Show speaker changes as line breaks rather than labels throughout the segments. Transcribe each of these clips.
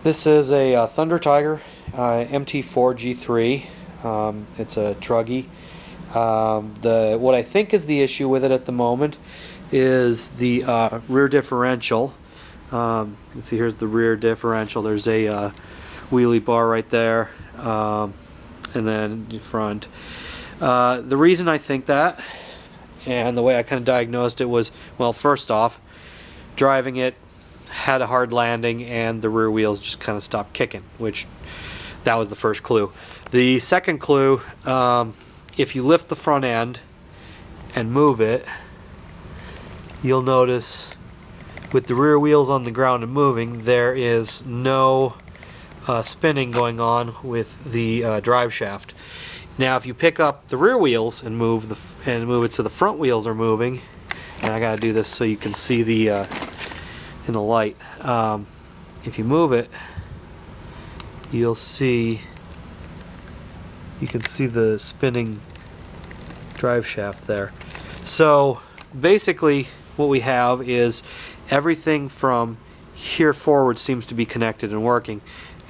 This is a Thunder Tiger MT4 G3. It's a truggy. What I think is the issue with it at the moment is the rear differential. You can see here's the rear differential. There's a wheelie bar right there, and then in front. The reason I think that, and the way I kind of diagnosed it was, well, first off, driving it had a hard landing and the rear wheels just kind of stopped kicking, which that was the first clue. The second clue, if you lift the front end and move it, you'll notice with the rear wheels on the ground and moving, there is no spinning going on with the drive shaft. Now if you pick up the rear wheels and move it so the front wheels are moving, and I gotta do this so you can see the in the light. If you move it, you can see the spinning drive shaft there. So basically what we have is everything from here forward seems to be connected and working,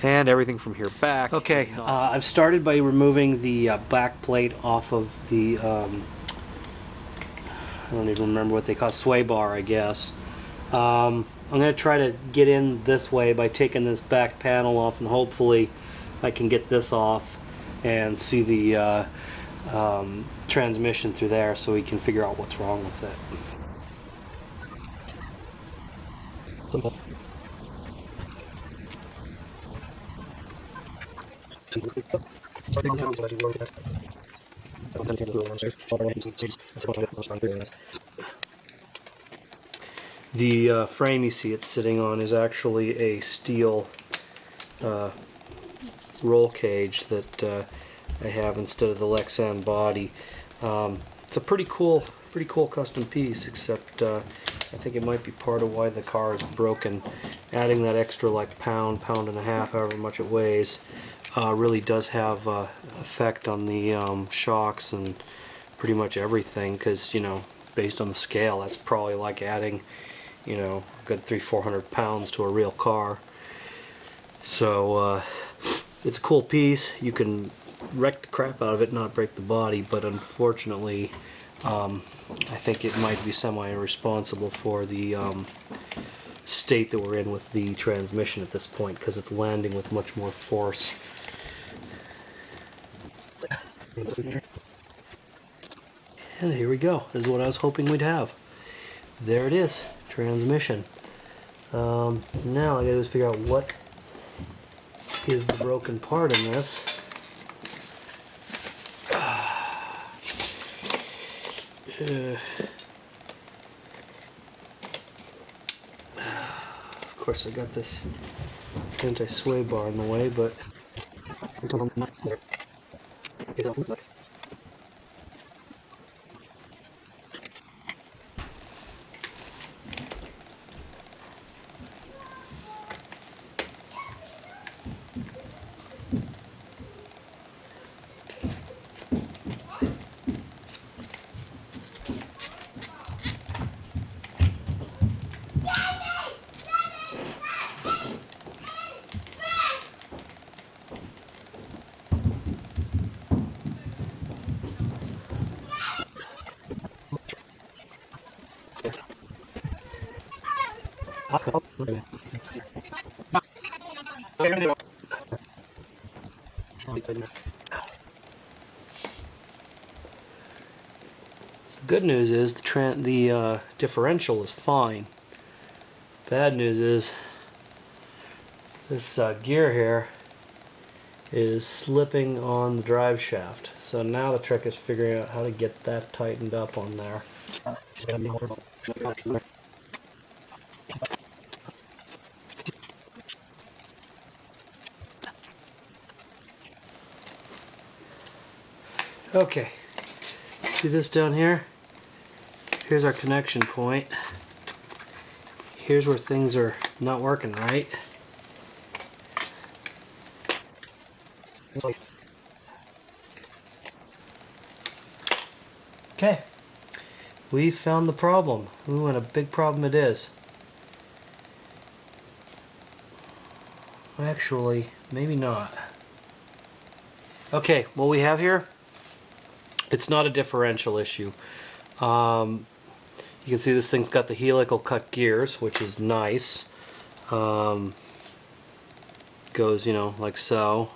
and everything from here back. Okay, I've started by removing the back plate off of the I don't even remember what they call sway bar, I guess. I'm going to try to get in this way by taking this back panel off, and hopefully I can get this off and see the transmission through there so we can figure out what's wrong with it. The frame you see it's sitting on is actually a steel roll cage that I have instead of the Lexan body. It's a pretty cool custom piece, except I think it might be part of why the car is broken. Adding that extra like pound and a half, however much it weighs, really does have effect on the shocks and pretty much everything, because, you know, based on the scale, that's probably like adding, you know, a good 300-400 pounds to a real car. So it's a cool piece. You can wreck the crap out of it, not break the body, but unfortunately I think it might be semi-responsible for the state that we're in with the transmission at this point, because it's landing with much more force. And here we go. This is what I was hoping we'd have. There it is. Transmission. Now I gotta just figure out what is the broken part in this. Of course I got this anti-sway bar in the way, but good news is the differential is fine. Bad news is this gear here is slipping on the drive shaft. So now the trick is figuring out how to get that tightened up on there. Okay, see this down here? Here's our connection point. Here's where things are not working right. Okay, we found the problem. Ooh, and a big problem it is. Actually, maybe not. Okay, what we have here, it's not a differential issue. You can see this thing's got the helical cut gears, which is nice. Goes, you know, like so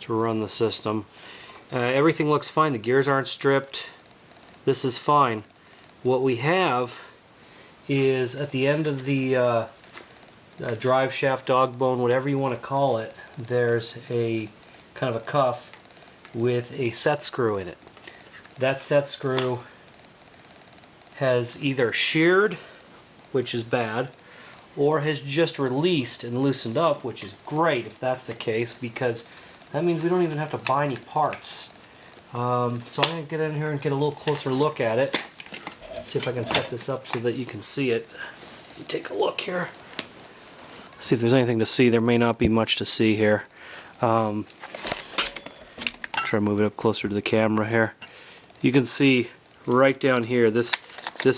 to run the system. Everything looks fine. The gears aren't stripped. This is fine. What we have is at the end of the drive shaft, dog bone, whatever you want to call it, there's a kind of a cuff with a set screw in it. That set screw has either sheared, which is bad, or has just released and loosened up, which is great if that's the case, because that means we don't even have to buy any parts. So I'm going to get in here and get a little closer look at it. See if I can set this up so that you can see it. Take a look here. See if there's anything to see. There may not be much to see here. Try to move it up closer to the camera here. You can see right down here, this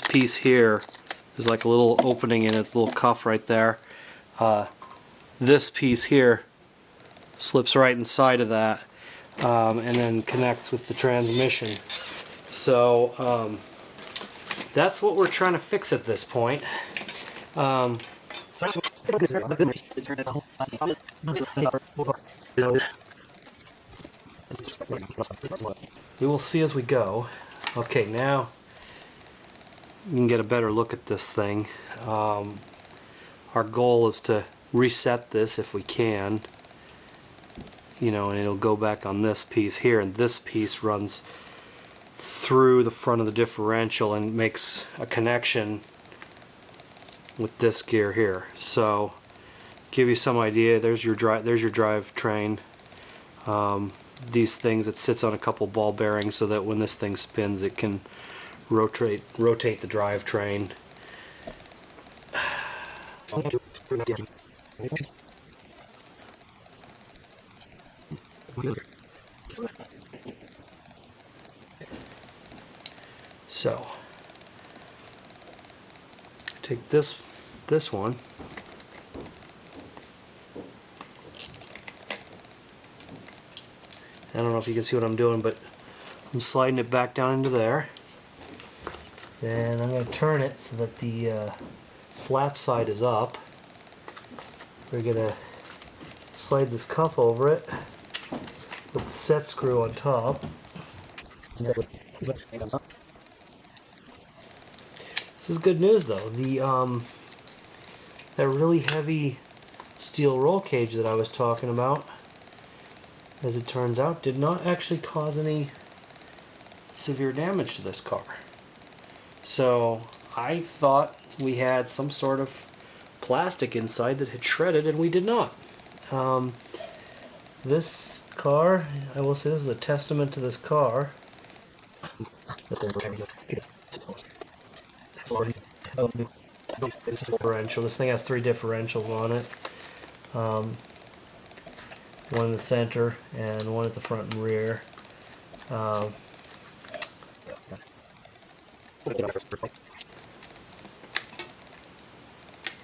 piece here, there's like a little opening in its little cuff right there. This piece here slips right inside of that and then connects with the transmission. So that's what we're trying to fix at this point. We will see as we go. Okay, now you can get a better look at this thing. Our goal is to reset this if we can, you know, and it'll go back on this piece here, and this piece runs through the front of the differential and makes a connection with this gear here. So give you some idea, there's your drive train. These things, it sits on a couple ball bearings so that when this thing spins it can rotate the drivetrain. So take this one. I don't know if you can see what I'm doing, but I'm sliding it back down into there. Then I'm going to turn it so that the flat side is up. We're going to slide this cuff over it with the set screw on top. This is good news though. That really heavy steel roll cage that I was talking about, as it turns out, did not actually cause any severe damage to this car. So I thought we had some sort of plastic inside that had shredded, and we did not. This car, I will say this is a testament to this car. Differential. This thing has 3 differentials on it. One in the center and one at the front and rear.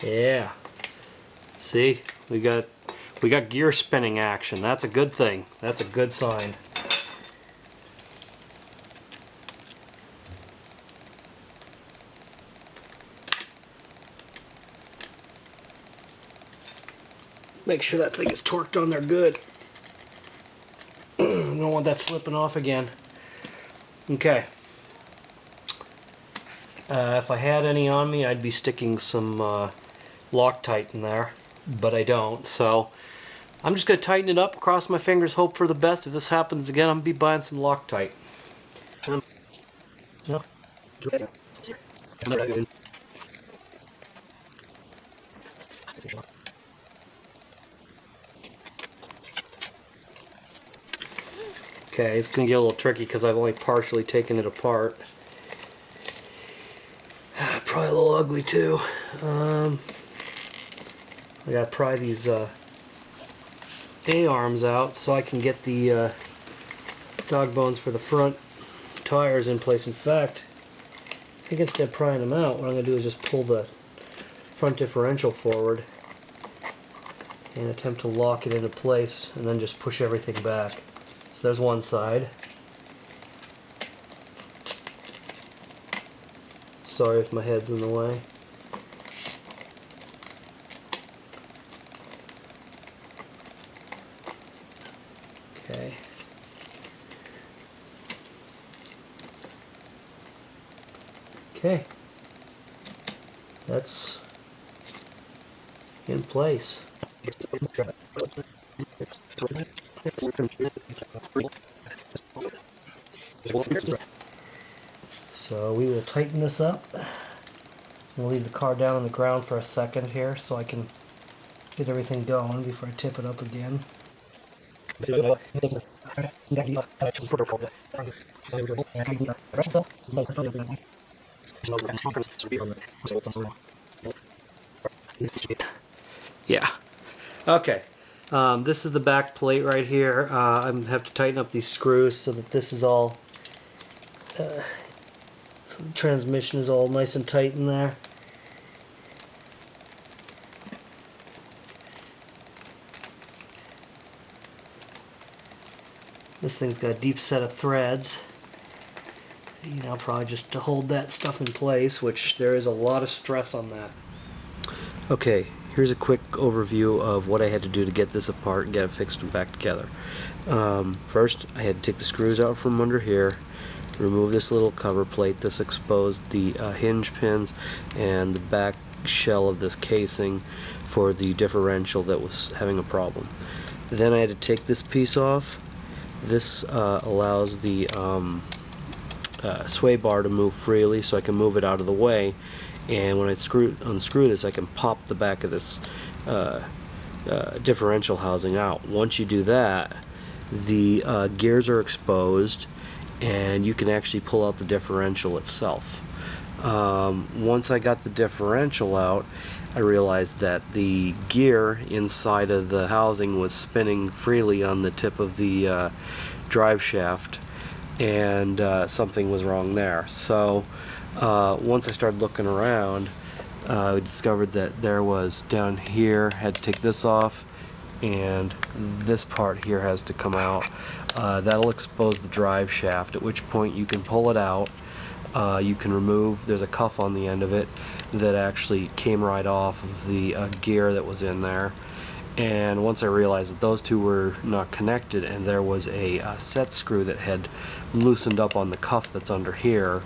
Yeah. See, we got gear spinning action. That's a good thing. That's a good sign. Make sure that thing is torqued on there good. Don't want that slipping off again. Okay. If I had any on me, I'd be sticking some Loctite in there, but I don't. So I'm just going to tighten it up, cross my fingers, hope for the best. If this happens again, I'm going to be buying some Loctite. Okay, it's going to get a little tricky because I've only partially taken it apart. Probably a little ugly too. I gotta pry these A-arms out so I can get the dog bones for the front tires in place. In fact, I think instead of prying them out, what I'm going to do is just pull the front differential forward and attempt to lock it into place, and then just push everything back. So there's one side. Sorry if my head's in the way. Okay. Okay. That's in place. So we will tighten this up. I'll leave the car down on the ground for a second here so I can get everything going before I tip it up again. Yeah. Okay. This is the back plate right here. I have to tighten up these screws so that this is all, so the transmission is all nice and tight in there. This thing's got a deep set of threads, you know, probably just to hold that stuff in place, which there is a lot of stress on that. Okay, here's a quick overview of what I had to do to get this apart and get it fixed and back together. First, I had to take the screws out from under here, remove this little cover plate. This exposed the hinge pins and the back shell of this casing for the differential that was having a problem. Then I had to take this piece off. This allows the sway bar to move freely, so I can move it out of the way, and when I unscrew this, I can pop the back of this differential housing out. Once you do that, the gears are exposed and you can actually pull out the differential itself. Once I got the differential out, I realized that the gear inside of the housing was spinning freely on the tip of the drive shaft, and something was wrong there. So once I started looking around, I discovered that there was down here, had to take this off, and this part here has to come out. That'll expose the drive shaft, at which point you can pull it out. You can remove, there's a cuff on the end of it that actually came right off of the gear that was in there. And once I realized that those two were not connected and there was a set screw that had loosened up on the cuff that's under here,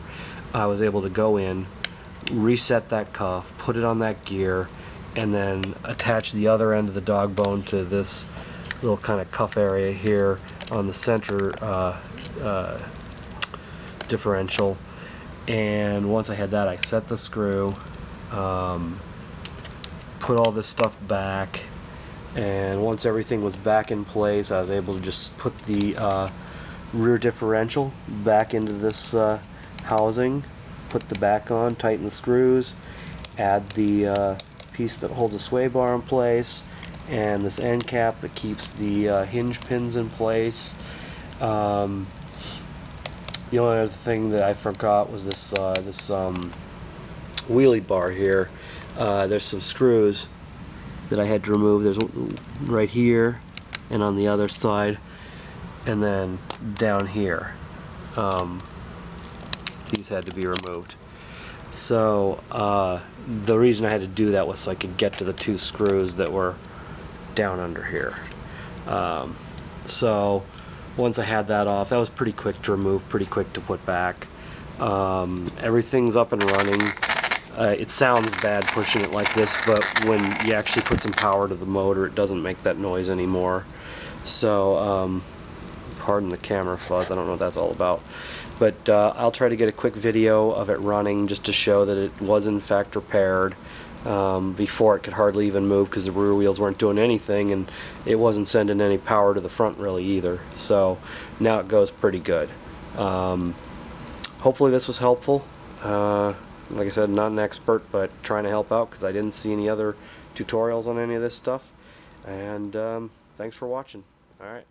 I was able to go in, reset that cuff, put it on that gear, and then attach the other end of the dog bone to this little kind of cuff area here on the center differential. And once I had that, I set the screw, put all this stuff back, and once everything was back in place, I was able to just put the rear differential back into this housing, put the back on, tighten the screws, add the piece that holds the sway bar in place, and this end cap that keeps the hinge pins in place. The only other thing that I forgot was this wheelie bar here. There's some screws that I had to remove. There's right here and on the other side, and then down here. These had to be removed. So the reason I had to do that was so I could get to the two screws that were down under here. So once I had that off, that was pretty quick to remove, pretty quick to put back. Everything's up and running. It sounds bad pushing it like this, but when you actually put some power to the motor, it doesn't make that noise anymore. So pardon the camera fuzz, I don't know what that's all about. But I'll try to get a quick video of it running just to show that it was in fact repaired. Before it could hardly even move because the rear wheels weren't doing anything, and it wasn't sending any power to the front really either. So now it goes pretty good. Hopefully this was helpful. Like I said, not an expert, but trying to help out because I didn't see any other tutorials on any of this stuff. And thanks for watching. Alright.